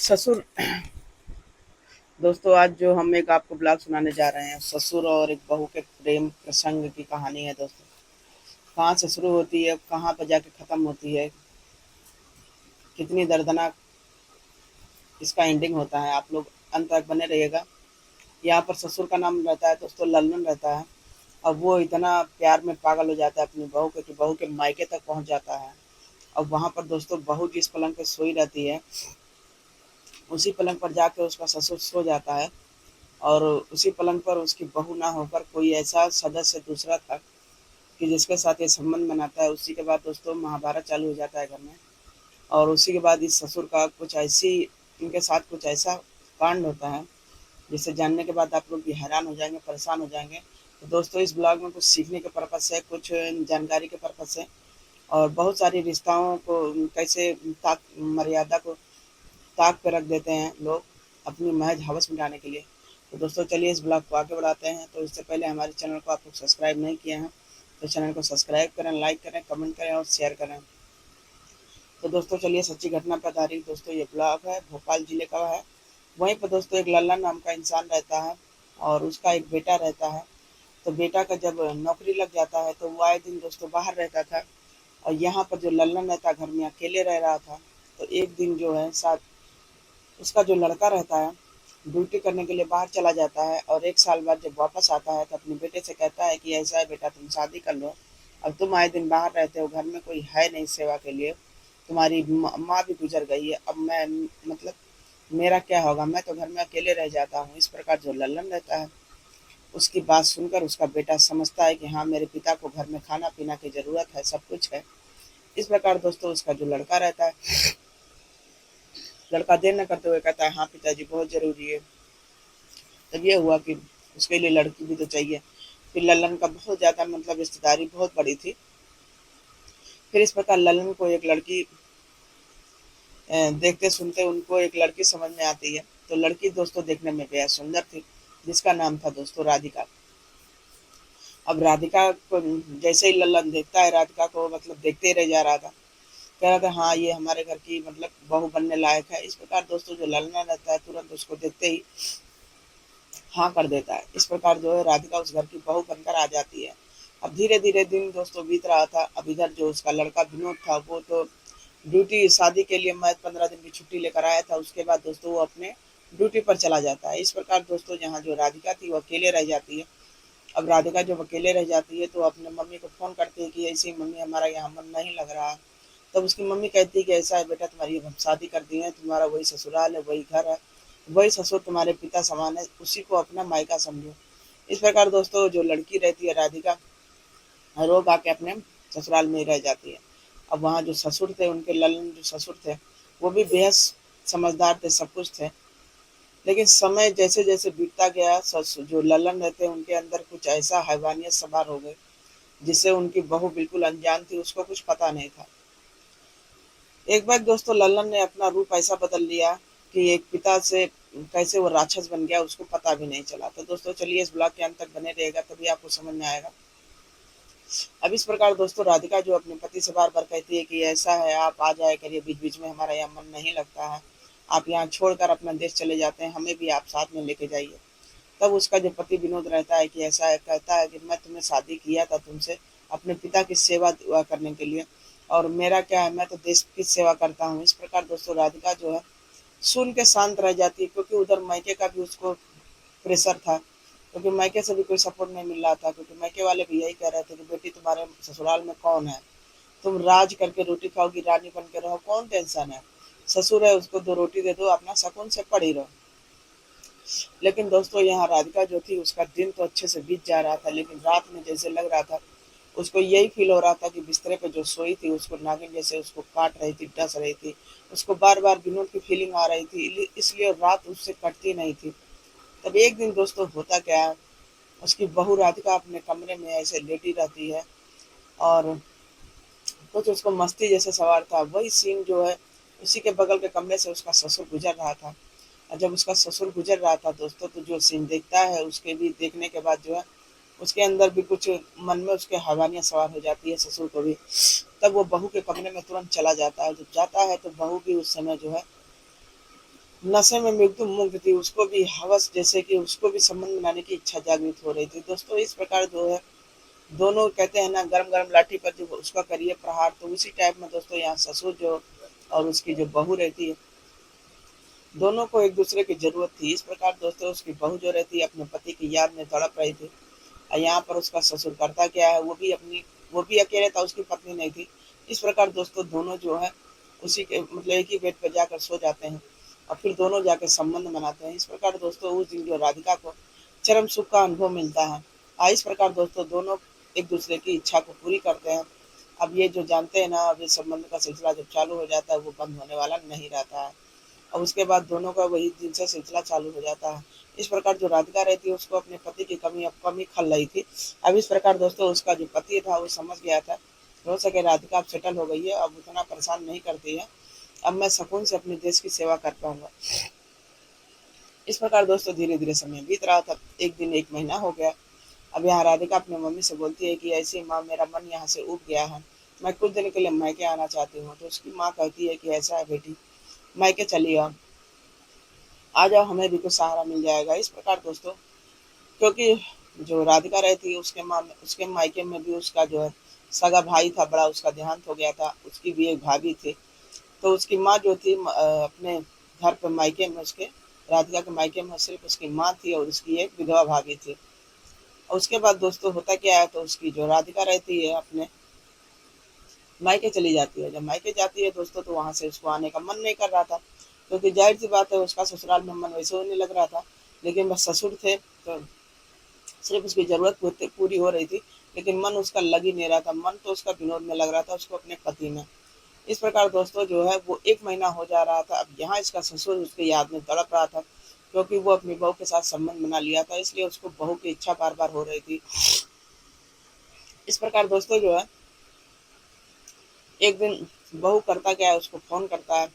ससुर। दोस्तों आज जो हम एक आपको ब्लॉग सुनाने जा रहे हैं, ससुर और एक बहू के प्रेम प्रसंग की कहानी है। दोस्तों कहाँ से शुरू होती है, कहाँ पर जाके ख़त्म होती है, कितनी दर्दनाक इसका एंडिंग होता है, आप लोग अंत तक बने रहिएगा। यहाँ पर ससुर का नाम रहता है दोस्तों लल्लन रहता है। अब वो इतना प्यार में पागल हो जाता है अपनी बहू के कि बहू के मायके तक पहुँच जाता है। अब वहाँ पर दोस्तों बहू जिस पलंग पे सोई रहती है, उसी पलंग पर जाके उसका ससुर सो जाता है। और उसी पलंग पर उसकी बहू ना होकर कोई ऐसा सदस्य दूसरा था कि जिसके साथ ये संबंध बनाता है। उसी के बाद दोस्तों महाभारत चालू हो जाता है घर में। और उसी के बाद इस ससुर का कुछ ऐसी इनके साथ कुछ ऐसा कांड होता है जिसे जानने के बाद आप लोग भी हैरान हो जाएंगे, परेशान हो जाएंगे। तो दोस्तों इस ब्लॉग में कुछ सीखने के पर्पज से, कुछ जानकारी के पर्पज से और बहुत सारी रिश्ताओं को कैसे ताक मर्यादा को ताक पे रख देते हैं लोग अपनी महज हवस मिटाने के लिए। तो दोस्तों चलिए इस ब्लॉग को आगे बढ़ाते हैं। तो इससे पहले हमारे चैनल को आप लोग सब्सक्राइब नहीं किए हैं तो चैनल को सब्सक्राइब करें, लाइक करें, कमेंट करें और शेयर करें। तो दोस्तों चलिए सच्ची घटना पर आधारित दोस्तों ये ब्लॉग है, भोपाल जिले का है। वहीं पर दोस्तों एक लल्लन नाम का इंसान रहता है और उसका एक बेटा रहता है। तो बेटा का जब नौकरी लग जाता है तो वो आए दिन दोस्तों बाहर रहता था और यहाँ पर जो लल्लन रहता घर में अकेले रह रहा था। तो एक दिन जो है साथ उसका जो लड़का रहता है ड्यूटी करने के लिए बाहर चला जाता है और एक साल बाद जब वापस आता है तो अपने बेटे से कहता है कि ऐसा है बेटा, तुम शादी कर लो। अब तुम आए दिन बाहर रहते हो, घर में कोई है नहीं सेवा के लिए, तुम्हारी माँ भी गुजर गई है, अब मैं मतलब मेरा क्या होगा, मैं तो घर में अकेले रह जाता हूँ। इस प्रकार जो लल्लन रहता है उसकी बात सुनकर उसका बेटा समझता है कि हाँ मेरे पिता को घर में खाना पीना की ज़रूरत है, सब कुछ है। इस प्रकार दोस्तों उसका जो लड़का रहता है, लड़का देर न करते हुए कहता है हाँ पिताजी बहुत ज़रूरी है। तब ये हुआ कि उसके लिए लड़की भी तो चाहिए। फिर लल्लन का बहुत ज़्यादा मतलब रिश्तेदारी बहुत बड़ी थी। फिर इस प्रकार लल्लन को एक लड़की देखते सुनते उनको एक लड़की समझ में आती है। तो लड़की दोस्तों देखने में बेहद सुंदर थी, जिसका नाम था दोस्तों राधिका। अब राधिका को जैसे ही लल्लन देखता है राधिका को, मतलब देखते ही रह जा रहा था, कह रहा था हाँ ये हमारे घर की मतलब बहू बनने लायक है। इस प्रकार दोस्तों जो लल्लन रहता है तुरंत उसको देखते ही हाँ कर देता है। इस प्रकार जो है राधिका उस घर की बहू बनकर आ जाती है। अब धीरे धीरे दिन दोस्तों बीत रहा था। अब इधर जो उसका लड़का विनोद था वो तो ड्यूटी शादी के लिए मैं 15 दिन की छुट्टी लेकर आया था। उसके बाद दोस्तों वो अपने ड्यूटी पर चला जाता है। इस प्रकार दोस्तों यहाँ जो राधिका थी वो अकेले रह जाती है। अब राधिका जब अकेले रह जाती है तो अपने मम्मी को फ़ोन करती है कि ऐसी मम्मी हमारा यहाँ मन नहीं लग रहा। तब उसकी मम्मी कहती है कि ऐसा है बेटा, तुम्हारी अब हम शादी कर दी है, तुम्हारा वही ससुराल है, वही घर है, वही ससुर तुम्हारे पिता समान है, उसी को अपना मायका समझो। इस प्रकार दोस्तों जो लड़की रहती है राधिका रोग आके अपने ससुराल में ही रह जाती है। अब वहाँ जो ससुर थे उनके लल्लन जो ससुर थे वो भी बेहद समझदार थे, सब कुछ थे। लेकिन समय जैसे जैसे बीतता गया जो लल्लन रहते उनके अंदर कुछ ऐसा हैवानियत सवार हो गई जिससे उनकी बहू बिल्कुल अनजान थी, उसको कुछ पता नहीं था। एक बार दोस्तों लल्लन ने अपना रूप ऐसा बदल लिया कि एक पिता से कैसे वो राक्षस बन गया उसको पता भी नहीं चला। तो दोस्तों चलिए इस ब्लॉग के अंत तक बने रहेगा तभी आपको समझ में आएगा। अब इस प्रकार दोस्तों राधिका जो अपने पति से बार बार कहती है कि ऐसा है आप आ जाया करिए, बीच बीच में हमारा यहाँ मन नहीं लगता है, आप यहाँ छोड़कर अपना देश चले जाते हैं, हमें भी आप साथ में लेके जाइए। तब उसका जो पति विनोद रहता है कि ऐसा है, कहता है कि मैं तुम्हें शादी किया था तुमसे अपने पिता की सेवा दुआ करने के लिए, और मेरा क्या है, मैं तो देश की सेवा करता हूँ। इस प्रकार दोस्तों राधिका जो है सुन के शांत रह जाती है, क्योंकि उधर मायके का भी उसको प्रेशर था, क्योंकि मायके से भी कोई सपोर्ट नहीं मिल रहा था। क्योंकि मायके वाले भी यही कह रहे थे कि बेटी तुम्हारे ससुराल में कौन है, तुम राज करके रोटी खाओगी, रानी बन के रहो, कौन टेंशन है, ससुर है उसको दो रोटी दे दो, अपना सुकून से पड़ी रहो। लेकिन दोस्तों यहाँ राधिका जो थी उसका दिन तो अच्छे से बीत जा रहा था, लेकिन रात में जैसे लग रहा था उसको यही फील हो रहा था कि बिस्तरे पे जो सोई थी उसको नागिन जैसे उसको काट रही थी, डस रही थी। उसको बार बार विनोद की फीलिंग आ रही थी, इसलिए रात उससे कटती नहीं थी। तब एक दिन दोस्तों होता क्या है, उसकी बहू राधिका अपने कमरे में ऐसे लेटी रहती है और कुछ उसको मस्ती जैसे सवार था। वही सीन जो है उसी के बगल के कमरे से उसका ससुर गुजर रहा था। और जब उसका ससुर गुजर रहा था दोस्तों तो जो सीन देखता है उसके भी देखने के बाद जो है उसके अंदर भी कुछ मन में उसके हैवानियाँ सवार हो जाती है ससुर को भी। तब वो बहू के कमरे में तुरंत चला जाता है। जब जाता है तो बहू भी उस समय जो है नशे में मृत्यु मुग्ध थी, उसको भी हवस जैसे कि उसको भी संबंध बनाने की इच्छा जागृत हो रही थी। दोस्तों इस प्रकार जो है दोनों कहते हैं ना गरम गरम लाठी पर जो उसका करिए प्रहार, तो उसी टाइप में दोस्तों यहाँ ससुर जो और उसकी जो बहू रहती है, दोनों को एक दूसरे की जरूरत थी। इस प्रकार दोस्तों उसकी बहू जो रहती है अपने पति की याद में तड़प रही थी, और यहाँ पर उसका ससुर करता क्या है, वो भी अकेले था, उसकी पत्नी नहीं थी। इस प्रकार दोस्तों दोनों जो है उसी के मतलब एक ही बेड पर जाकर सो जाते हैं और फिर दोनों जाकर संबंध बनाते हैं। इस प्रकार दोस्तों उस दिन जो राधिका को चरम सुख का अनुभव मिलता है। इस प्रकार दोस्तों दोनों एक दूसरे की इच्छा को पूरी करते हैं। अब ये जो जानते हैं ना, अब ये संबंध का सिलसिला जब चालू हो जाता है वो बंद होने वाला नहीं रहता है, और उसके बाद दोनों का वही दिन से सिलसिला चालू हो जाता है। इस प्रकार जो राधिका रहती है उसको अपने पति की कमी अब कमी खल रही थी। अब इस प्रकार दोस्तों उसका जो पति था वो समझ गया था, हो सके राधिका अब सेटल हो गई है, अब उतना परेशान नहीं करती है, अब मैं सुकून से अपने देश की सेवा कर पाऊंगा। इस प्रकार दोस्तों धीरे धीरे समय बीत रहा था। एक दिन एक महीना हो गया। अब यहाँ राधिका अपनी मम्मी से बोलती है कि ऐसी माँ मेरा मन यहाँ से उब गया है, मैं कुछ दिन के लिए मायके आना चाहती हूँ। तो उसकी माँ कहती है कि ऐसा है बेटी, मायके चली आओ, आ जाओ, हमें भी कुछ सहारा मिल जाएगा। इस प्रकार दोस्तों क्योंकि जो राधिका रहती है उसके मायके में भी उसका जो है सगा भाई था बड़ा, उसका देहांत हो गया था, उसकी भी एक भाभी थी। तो उसकी माँ जो थी अपने घर पे मायके में उसके राधिका के मायके में सिर्फ उसकी माँ थी और उसकी एक विधवा भाभी थी। और उसके बाद दोस्तों होता क्या है, तो उसकी जो राधिका रहती है अपने मायके चली जाती है। जब मायके जाती है दोस्तों तो वहां से उसको आने का मन नहीं कर रहा था, क्योंकि जाहिर सी बात है उसका ससुराल में मन वैसे होने लग रहा था। लेकिन बस ससुर थे तो सिर्फ उसकी जरूरत पूरी हो रही थी, लेकिन मन उसका लग ही नहीं रहा था, मन तो उसका विनोद में लग रहा था, उसको अपने पति में। इस प्रकार दोस्तों जो है वो एक महीना हो जा रहा था। अब यहाँ इसका ससुर उसकी याद में तड़प रहा था, क्योंकि वो अपनी बहू के साथ संबंध बना लिया था, इसलिए उसको बहू की इच्छा बार बार हो रही थी। इस प्रकार दोस्तों जो है एक दिन बहू करता क्या है, उसको फोन करता है।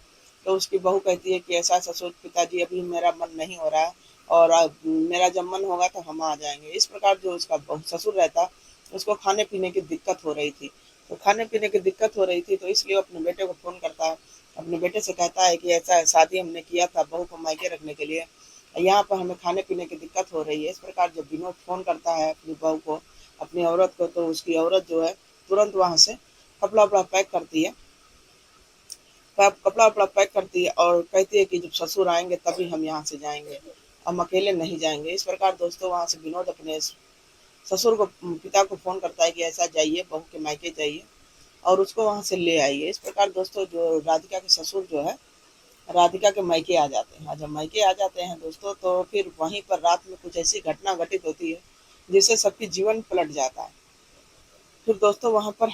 तो उसकी बहू कहती है कि ऐसा ससुर पिताजी अभी मेरा मन नहीं हो रहा है, और मेरा जब मन होगा तो हम आ जाएंगे। इस प्रकार जो उसका बहू ससुर रहता उसको खाने पीने की दिक्कत हो रही थी। तो खाने पीने की दिक्कत हो रही थी तो इसलिए वो अपने बेटे को फोन करता है, अपने बेटे से कहता है कि ऐसा है, शादी हमने किया था बहू को मायके रखने के लिए, यहाँ पर हमें खाने पीने की दिक्कत हो रही है। इस प्रकार जब विनोद फोन करता है अपनी बहू को, अपनी औरत को, तो उसकी औरत जो है तुरंत वहां से कपड़ा वपड़ा पैक करती है, कपड़ा वपड़ा पैक करती है और कहती है कि जब ससुर आएंगे तभी हम यहाँ से जाएंगे, हम अकेले नहीं जाएंगे। इस प्रकार दोस्तों वहां से विनोद अपने ससुर को पिता को फोन करता है कि ऐसा जाइए, बहू के मायके जाइए और उसको वहां से ले आइए। इस प्रकार दोस्तों जो राधिका के ससुर जो है राधिका के मायके आ जाते हैं। जब मायके आ जाते हैं दोस्तों तो फिर वहीं पर रात में कुछ ऐसी घटना घटित होती है जिससे सबकी जीवन पलट जाता है। फिर दोस्तों वहां पर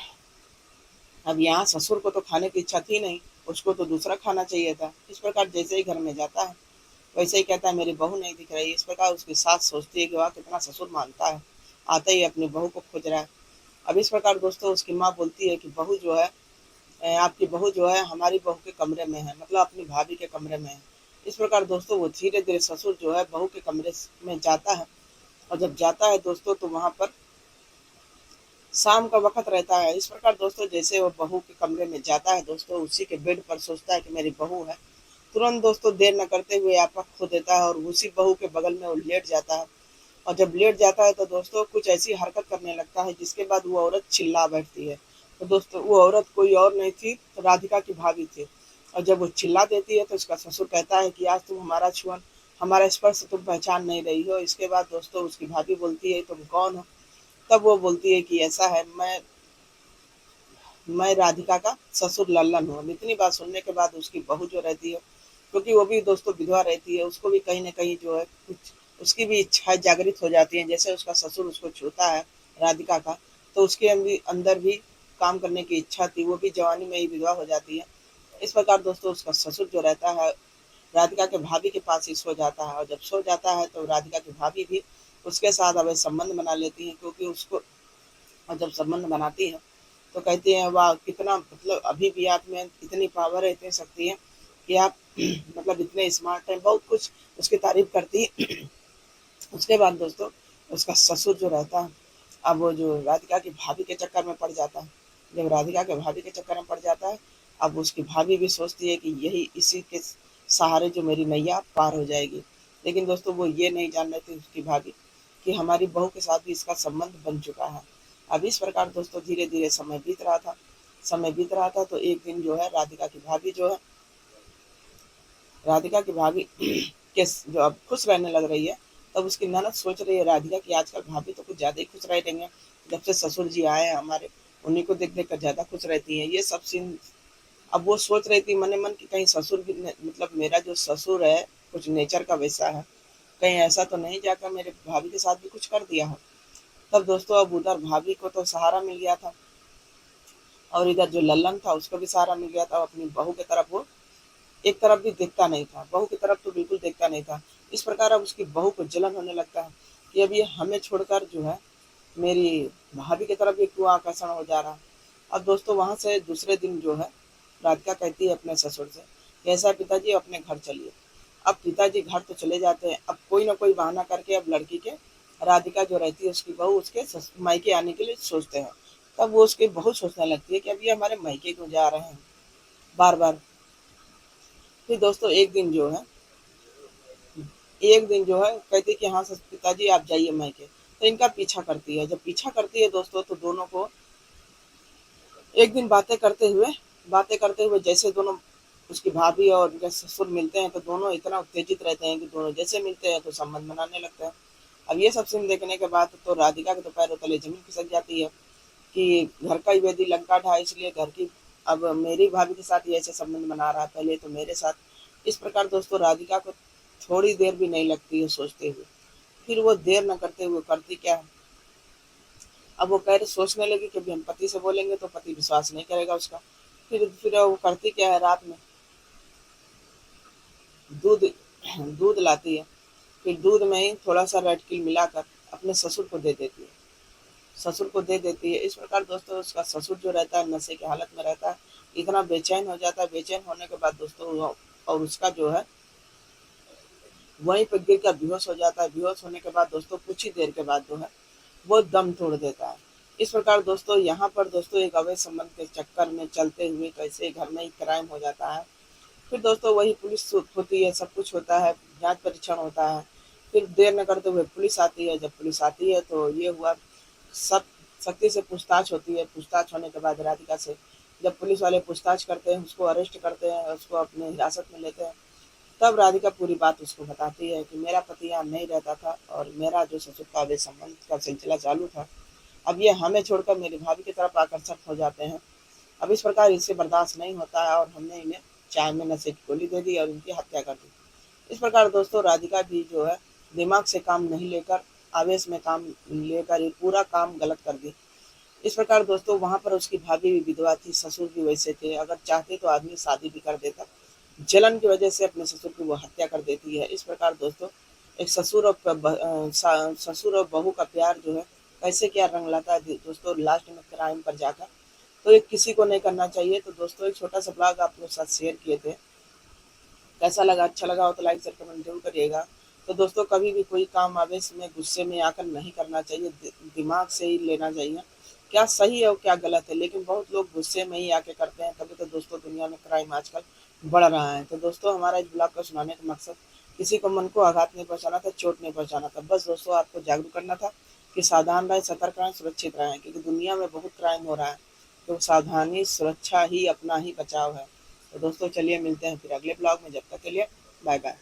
अब यहाँ ससुर को तो खाने की इच्छा थी नहीं, उसको तो दूसरा खाना चाहिए था। इस प्रकार जैसे ही घर में जाता है वैसे ही कहता है मेरी बहू नहीं दिख रही। इस प्रकार उसकी सास सोचती है कि वाह कितना ससुर मानता है, आते ही अपनी बहू को खोज रहा है। अब इस प्रकार दोस्तों उसकी माँ बोलती है कि बहू जो है आपकी बहू जो है हमारी बहू के कमरे में है, मतलब अपनी भाभी के कमरे में है। इस प्रकार दोस्तों वो धीरे धीरे ससुर जो है बहू के कमरे में जाता है, और जब जाता है दोस्तों तो वहां पर शाम का वक्त रहता है। इस प्रकार दोस्तों जैसे वो बहू के कमरे में जाता है दोस्तों, उसी के बेड पर सोचता है कि मेरी बहू है, तुरंत दोस्तों देर न करते हुए आपा खो देता है और उसी बहू के बगल में वो लेट जाता है। और जब लेट जाता है तो दोस्तों कुछ ऐसी हरकत करने लगता है जिसके बाद वो औरत चिल्ला बैठती है। तो दोस्तों वो औरत कोई और नहीं थी, तो राधिका की भाभी थी। और जब वो चिल्ला देती है तो उसका ससुर कहता है कि आज तुम हमारा छुअन, हमारा स्पर्श तुम पहचान नहीं रही हो। इसके बाद दोस्तों उसकी भाभी बोलती है तुम कौन हो। तब वो बोलती है कि ऐसा है, मैं राधिका का ससुर लल्लन हूँ। इतनी बात सुनने के बाद उसकी बहू जो रहती है, क्योंकि वो भी दोस्तों विधवा रहती है, उसको भी कहीं ना कहीं जो है कुछ उसकी भी इच्छाएं जागृत हो जाती हैं। जैसे उसका ससुर उसको छूता है राधिका का, तो उसके अंदर भी काम करने की इच्छा थी, वो भी जवानी में ही विधवा हो जाती है। इस प्रकार दोस्तों उसका ससुर जो रहता है राधिका के भाभी के पास ही सो जाता है, और जब सो जाता है तो राधिका की भाभी भी उसके साथ अब संबंध बना लेती है, क्योंकि उसको और जब संबंध बनाती है तो कहती है वाह कितना मतलब अभी भी आप में इतनी पावर है, इतनी शक्ति है कि आप मतलब इतने स्मार्ट हैं, बहुत कुछ उसकी तारीफ करती है। उसके बाद दोस्तों उसका ससुर जो रहता है अब वो जो राधिका की भाभी के चक्कर में पड़ जाता है। जब राधिका के भाभी के चक्कर में पड़ जाता है अब उसकी भाभी भी सोचती है कि यही इसी के सहारे जो मेरी नैया पार हो जाएगी। लेकिन दोस्तों वो ये नहीं जान रहे थे उसकी भाभी कि हमारी बहू के साथ भी इसका संबंध बन चुका है। अब इस प्रकार दोस्तों धीरे धीरे समय बीत रहा था। समय बीत रहा था तो एक दिन जो है राधिका की भाभी जो है, राधिका की भाभी के जो अब खुश रहने लग रही है, तब उसकी ननद सोच रही है राधिका की आजकल भाभी तो कुछ ज़्यादा ही खुश रह रही है। जब से ससुर जी आए हैं हमारे, उन्हीं को देख देख कर ज़्यादा खुश रहती हैं। ये सब सीन अब वो सोच रही थी मन मन कि कहीं ससुर भी मतलब मेरा जो ससुर है कुछ नेचर का वैसा है, कहीं ऐसा तो नहीं जाकर मेरे भाभी के साथ भी कुछ कर दिया हो। तब दोस्तों अब उधर भाभी को तो सहारा मिल गया था और इधर जो लल्लन था उसको भी सहारा मिल गया था। अपनी बहू की तरफ वो एक तरफ भी देखता नहीं था, बहू की तरफ तो बिल्कुल देखता नहीं था। इस प्रकार अब उसकी बहू को जलन होने लगता है कि अब ये हमें छोड़कर जो है मेरी भाभी की तरफ भी क्यों आकर्षण हो जा रहा। अब दोस्तों वहां से दूसरे दिन जो है राधिका कहती है अपने ससुर से कि ऐसा है पिताजी अपने घर चलिए। अब पिताजी घर तो चले जाते हैं। अब कोई ना कोई बहाना करके अब लड़की के, राधिका जो रहती है उसकी बहू, उसके मायके आने के लिए सोचते हैं। तब वो उसकी बहू सोचने लगती है कि अब ये हमारे मायके क्यों जा रहे हैं बार बार। फिर दोस्तों एक दिन जो है कहती है कि हाँ पिताजी आप जाइए मायके। तो इनका पीछा करती है। जब पीछा करती है दोस्तों तो दोनों को एक दिन बातें करते हुए जैसे दोनों उसकी भाभी और उनके ससुर मिलते हैं तो दोनों इतना उत्तेजित रहते हैं कि दोनों जैसे मिलते हैं तो संबंध बनाने लगते हैं। अब ये सब सीन देखने के बाद तो राधिका के तो पैरों तले जमीन खिसक जाती है कि घर का ही वेदी लंका ढा, इसलिए घर की अब मेरी भाभी के साथ ये ऐसे संबंध बना रहा है, पहले तो मेरे साथ। इस प्रकार दोस्तों राधिका को थोड़ी देर भी नहीं लगती है सोचते हुए। फिर वो देर न करते हुए करती क्या है, अब वो कह रहे सोचने लगी कि अभी हम पति से बोलेंगे तो पति विश्वास नहीं करेगा उसका। फिर वो करती क्या है, रात में दूध दूध लाती है। फिर दूध में ही थोड़ा सा रेड किल मिलाकर अपने ससुर को दे देती है। ससुर को दे देती है। इस प्रकार दोस्तों उसका ससुर जो रहता है नशे की हालत में रहता है, इतना बेचैन हो जाता है। बेचैन होने के बाद दोस्तों और उसका जो है वहीं पर गिर कर बेहोश हो जाता है। बेहोश होने के बाद दोस्तों कुछ ही देर के बाद जो है वो दम तोड़ देता है। इस प्रकार दोस्तों यहाँ पर दोस्तों एक अवैध संबंध के चक्कर में चलते हुए कैसे घर में ही क्राइम हो जाता है। फिर दोस्तों वही पुलिस होती है, सब कुछ होता है, जांच परीक्षण होता है। फिर देर न करते हुए पुलिस आती है। जब पुलिस आती है तो ये हुआ सब सख्ती से पूछताछ होती है। पूछताछ होने के बाद राधिका से जब पुलिस वाले पूछताछ करते हैं, उसको अरेस्ट करते हैं, उसको अपने हिरासत में लेते हैं, तब राधिका पूरी बात उसको बताती है कि मेरा पति यहाँ नहीं रहता था और मेरा जो ससुर का अवैध संबंध का सिलसिला चालू था, अब ये हमें छोड़कर मेरी भाभी की तरफ आकर्षक हो जाते हैं। अब इस प्रकार इसे बर्दाश्त नहीं होता है और हमने इन्हें चाय में नशे की गोली दे दी और उनकी हत्या कर दी। इस प्रकार दोस्तों राधिका भी जो है दिमाग से काम नहीं लेकर आवेश में काम लेकर ये पूरा काम गलत कर दी। इस प्रकार दोस्तों वहां पर उसकी भाभी भी विधवा थी, ससुर भी वैसे थे। अगर चाहते तो आदमी शादी भी कर देता। जलन की वजह से अपने ससुर की वो हत्या कर देती है। इस प्रकार दोस्तों एक ससुर और बहू का प्यार जो है कैसे क्या रंग लाता है दोस्तों लास्ट में क्राइम पर जाकर। तो ये किसी को नहीं करना चाहिए। तो दोस्तों एक छोटा सा ब्लॉग आप लोग साथ शेयर किए थे, कैसा लगा? अच्छा लगा हो तो लाइक शेयर कमेंट जरूर करिएगा। तो दोस्तों कभी भी कोई काम आवेश में गुस्से में आकर नहीं करना चाहिए, दिमाग से ही लेना चाहिए क्या सही है और क्या गलत है। लेकिन बहुत लोग गुस्से में ही आके करते हैं, तभी तो दोस्तों दुनिया में क्राइम आजकल बढ़ रहा है। तो दोस्तों हमारा इस ब्लॉग को सुनाने का मकसद किसी को मन को आघात नहीं पहुंचाना था, चोट नहीं पहुंचाना था। बस दोस्तों आपको जागरूक करना था कि सावधान रहें, सतर्क रहें, सुरक्षित रहें, क्योंकि दुनिया में बहुत क्राइम हो रहा है। तो सावधानी सुरक्षा ही अपना ही बचाव है। तो दोस्तों चलिए मिलते हैं फिर अगले ब्लॉग में। जब तक के लिए बाय बाय।